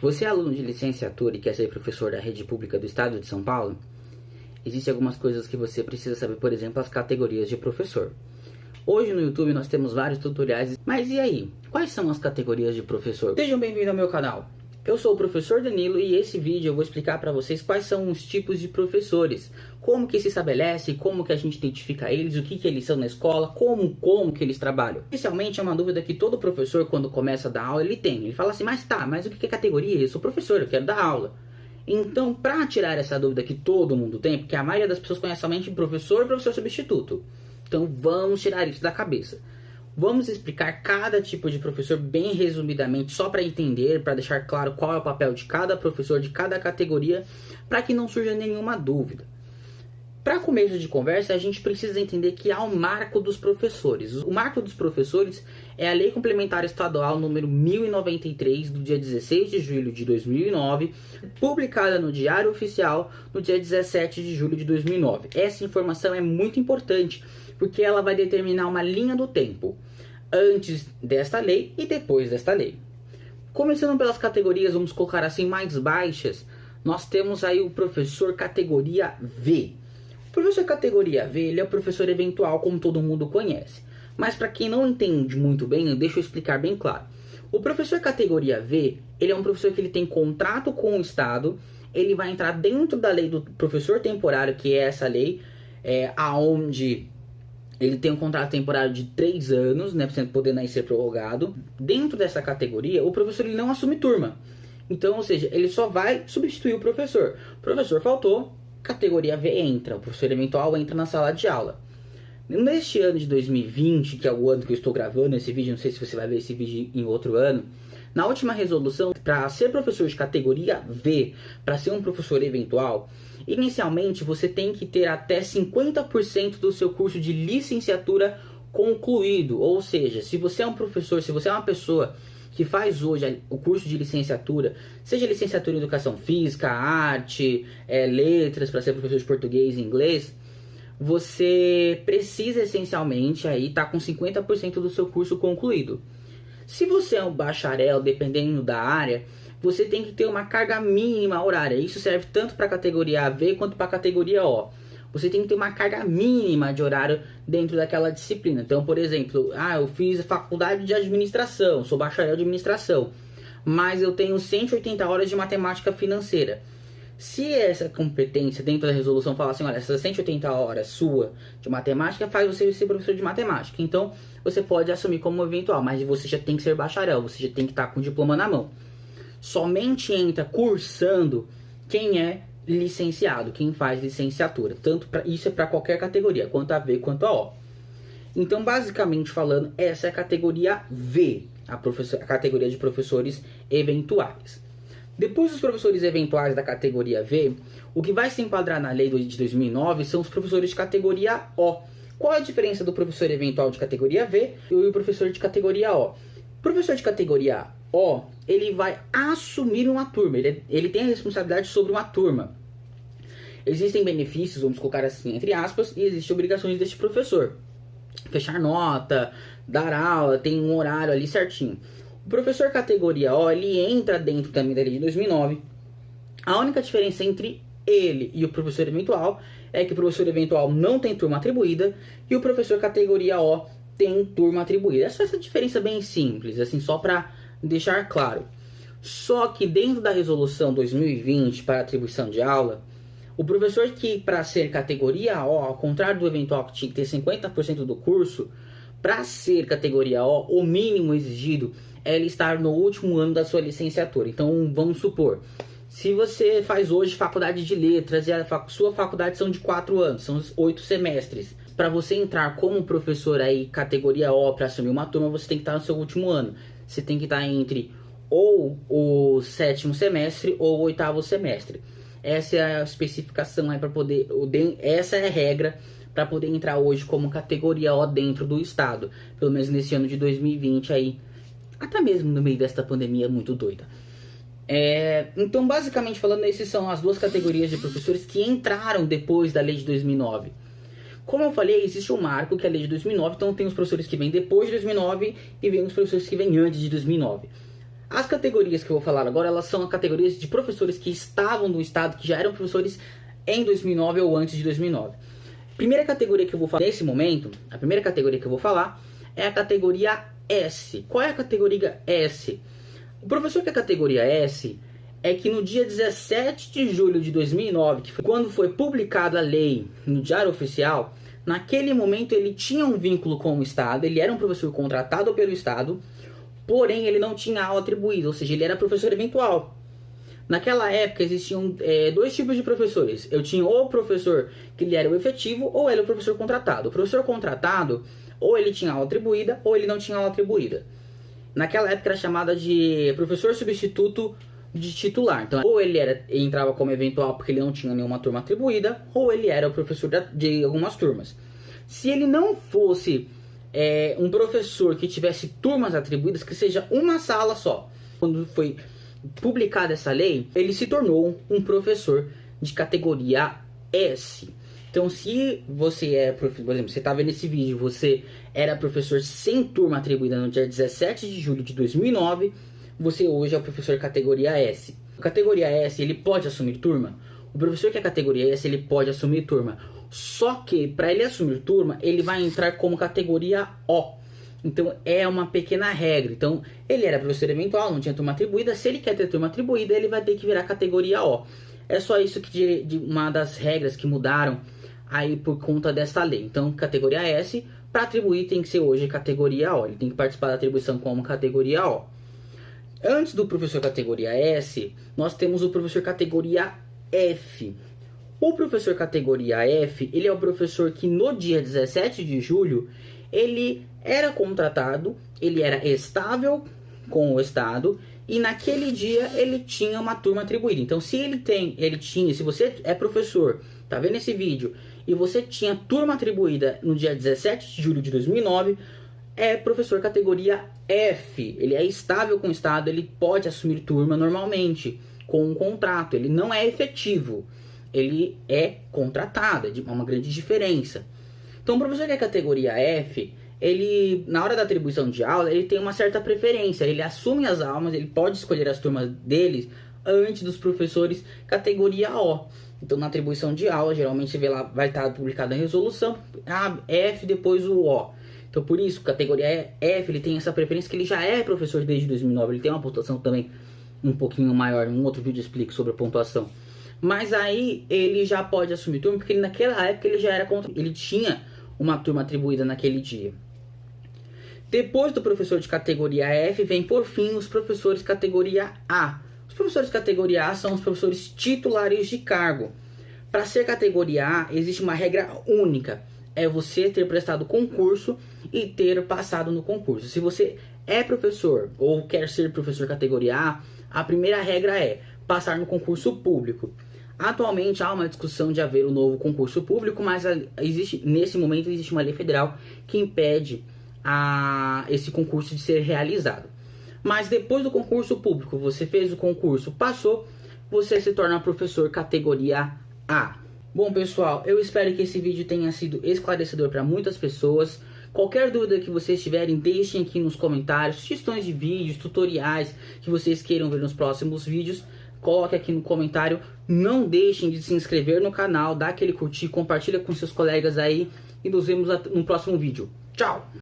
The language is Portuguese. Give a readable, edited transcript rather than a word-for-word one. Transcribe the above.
Você é aluno de licenciatura e quer ser professor da rede pública do estado de São Paulo? Existem algumas coisas que você precisa saber, por exemplo, as categorias de professor. Hoje no YouTube nós temos vários tutoriais, mas e aí? Quais são as categorias de professor? Sejam bem-vindos ao meu canal. Eu sou o professor Danilo e esse vídeo eu vou explicar para vocês quais são os tipos de professores, como que se estabelece, como que a gente identifica eles, o que eles são na escola, como que eles trabalham. Inicialmente é uma dúvida que todo professor quando começa a dar aula ele tem. Ele fala assim, mas o que é categoria? Eu sou professor, eu quero dar aula. Então, para tirar essa dúvida que todo mundo tem, porque a maioria das pessoas conhece somente professor e professor substituto. Então vamos tirar isso da cabeça. Vamos explicar cada tipo de professor bem resumidamente, só para entender, para deixar claro qual é o papel de cada professor, de cada categoria, para que não surja nenhuma dúvida. Para começo de conversa, a gente precisa entender que há um marco dos professores. O marco dos professores é a Lei Complementar Estadual número 1093, do dia 16 de julho de 2009, publicada no Diário Oficial no dia 17 de julho de 2009. Essa informação é muito importante, porque ela vai determinar uma linha do tempo antes desta lei e depois desta lei. Começando pelas categorias, vamos colocar assim, mais baixas, nós temos aí o professor categoria V. O professor categoria V, ele é o professor eventual, como todo mundo conhece. Mas para quem não entende muito bem, deixa eu explicar bem claro. O professor categoria V, ele é um professor que ele tem contrato com o Estado, ele vai entrar dentro da lei do professor temporário, que é essa lei, aonde ele tem um contrato temporário de 3 anos, né, podendo aí ser prorrogado. Dentro dessa categoria, o professor ele não assume turma. Então, ou seja, ele só vai substituir o professor. O professor faltou, categoria V entra, o professor eventual entra na sala de aula. Neste ano de 2020, que é o ano que eu estou gravando esse vídeo, não sei se você vai ver esse vídeo em outro ano, na última resolução, para ser professor de categoria V, para ser um professor eventual, inicialmente você tem que ter até 50% do seu curso de licenciatura concluído. Ou seja, se você é um professor, se você é uma pessoa que faz hoje o curso de licenciatura, seja licenciatura em educação física, arte, letras, para ser professor de português e inglês, você precisa essencialmente aí estar com 50% do seu curso concluído. Se você é um bacharel, dependendo da área, você tem que ter uma carga mínima horária. Isso serve tanto para a categoria V quanto para a categoria O. Você tem que ter uma carga mínima de horário dentro daquela disciplina. Então, por exemplo, eu fiz a faculdade de administração, sou bacharel de administração, mas eu tenho 180 horas de matemática financeira. Se essa competência dentro da resolução fala assim, olha, essas 180 horas sua de matemática faz você ser professor de matemática. Então, você pode assumir como eventual, mas você já tem que ser bacharel, você já tem que estar com o diploma na mão. Somente entra cursando quem é licenciado, quem faz licenciatura. Isso é para qualquer categoria, quanto a V quanto a O. Então, basicamente falando, essa é a categoria V, a categoria de professores eventuais. Depois dos professores eventuais da categoria V, o que vai se enquadrar na lei de 2009 são os professores de categoria O. Qual é a diferença do professor eventual de categoria V e o professor de categoria O? O professor de categoria O, ele vai assumir uma turma, ele tem a responsabilidade sobre uma turma. Existem benefícios, vamos colocar assim, entre aspas, e existem obrigações deste professor. Fechar nota, dar aula, tem um horário ali certinho. O professor categoria O, ele entra dentro também da lei de 2009. A única diferença entre ele e o professor eventual é que o professor eventual não tem turma atribuída e o professor categoria O tem turma atribuída. Essa diferença bem simples, assim, só para deixar claro. Só que dentro da resolução 2020 para atribuição de aula, o professor que para ser categoria O, ao contrário do eventual que tinha que ter 50% do curso, para ser categoria O, o mínimo exigido é ele estar no último ano da sua licenciatura. Então, vamos supor, se você faz hoje faculdade de letras e a sua faculdade são de 4 anos, são 8 semestres. Para você entrar como professor aí, categoria O, para assumir uma turma, você tem que estar no seu último ano. Você tem que estar entre ou o 7º semestre ou o 8º semestre. Essa é a especificação aí para poder, essa é a regra para poder entrar hoje como categoria O dentro do estado, pelo menos nesse ano de 2020 aí, até mesmo no meio desta pandemia muito doida. Então, basicamente falando, essas são as duas categorias de professores que entraram depois da lei de 2009. Como eu falei, existe um marco que é a lei de 2009, então tem os professores que vêm depois de 2009 e vem os professores que vêm antes de 2009. As categorias que eu vou falar agora, elas são categorias de professores que estavam no estado, que já eram professores em 2009 ou antes de 2009. Primeira categoria que eu vou falar nesse momento, a primeira categoria que eu vou falar é a categoria S. Qual é a categoria S? O professor que é a categoria S é que no dia 17 de julho de 2009, que foi quando foi publicada a lei no Diário Oficial, naquele momento ele tinha um vínculo com o Estado, ele era um professor contratado pelo Estado, porém ele não tinha aula atribuída, ou seja, ele era professor eventual. Naquela época existiam dois tipos de professores. Eu tinha ou o professor que ele era o efetivo, ou ele era o professor contratado. O professor contratado, ou ele tinha aula atribuída, ou ele não tinha aula atribuída. Naquela época era chamada de professor substituto de titular. Então, ou ele entrava como eventual porque ele não tinha nenhuma turma atribuída, ou ele era o professor de algumas turmas. Se ele não fosse um professor que tivesse turmas atribuídas, que seja uma sala só, quando foi publicada essa lei, ele se tornou um professor de categoria S. Então, se você por exemplo, você está vendo esse vídeo, você era professor sem turma atribuída no dia 17 de julho de 2009, você hoje é o professor categoria S. A categoria S, ele pode assumir turma? O professor que é categoria S, ele pode assumir turma. Só que, para ele assumir turma, ele vai entrar como categoria O. Então, é uma pequena regra. Então, ele era professor eventual, não tinha turma atribuída. Se ele quer ter turma atribuída, ele vai ter que virar categoria O. É só isso que de uma das regras que mudaram aí por conta dessa lei. Então, categoria S, para atribuir, tem que ser hoje categoria O. Ele tem que participar da atribuição como categoria O. Antes do professor categoria S, nós temos o professor categoria F. O professor categoria F, ele é o professor que no dia 17 de julho, ele era contratado, ele era estável com o Estado e naquele dia ele tinha uma turma atribuída. Então, se você é professor, tá vendo esse vídeo, e você tinha turma atribuída no dia 17 de julho de 2009, é professor categoria F. Ele é estável com o Estado, ele pode assumir turma normalmente, com um contrato. Ele não é efetivo, ele é contratado, é uma grande diferença. Então, o professor que é categoria F, ele, na hora da atribuição de aula, ele tem uma certa preferência. Ele assume as aulas, ele pode escolher as turmas deles antes dos professores categoria O. Então, na atribuição de aula, geralmente você vê lá, vai estar publicada a resolução, F depois o O. Então, por isso, categoria F, ele tem essa preferência que ele já é professor desde 2009. Ele tem uma pontuação também um pouquinho maior. Um outro vídeo eu explico sobre a pontuação. Mas aí, ele já pode assumir turma, porque naquela época ele já era ele tinha uma turma atribuída naquele dia. Depois do professor de categoria F, vem por fim os professores categoria A. Os professores categoria A são os professores titulares de cargo. Para ser categoria A, existe uma regra única. É você ter prestado concurso e ter passado no concurso. Se você é professor ou quer ser professor categoria A, a primeira regra é passar no concurso público. Atualmente há uma discussão de haver um novo concurso público, mas nesse momento existe uma lei federal que impede esse concurso de ser realizado. Mas depois do concurso público, você fez o concurso, passou, você se torna professor categoria A. Bom, pessoal, eu espero que esse vídeo tenha sido esclarecedor para muitas pessoas. Qualquer dúvida que vocês tiverem, deixem aqui nos comentários, sugestões de vídeos, tutoriais que vocês queiram ver nos próximos vídeos, coloque aqui no comentário. Não deixem de se inscrever no canal, dar aquele curtir, compartilha com seus colegas aí e nos vemos no próximo vídeo. Tchau!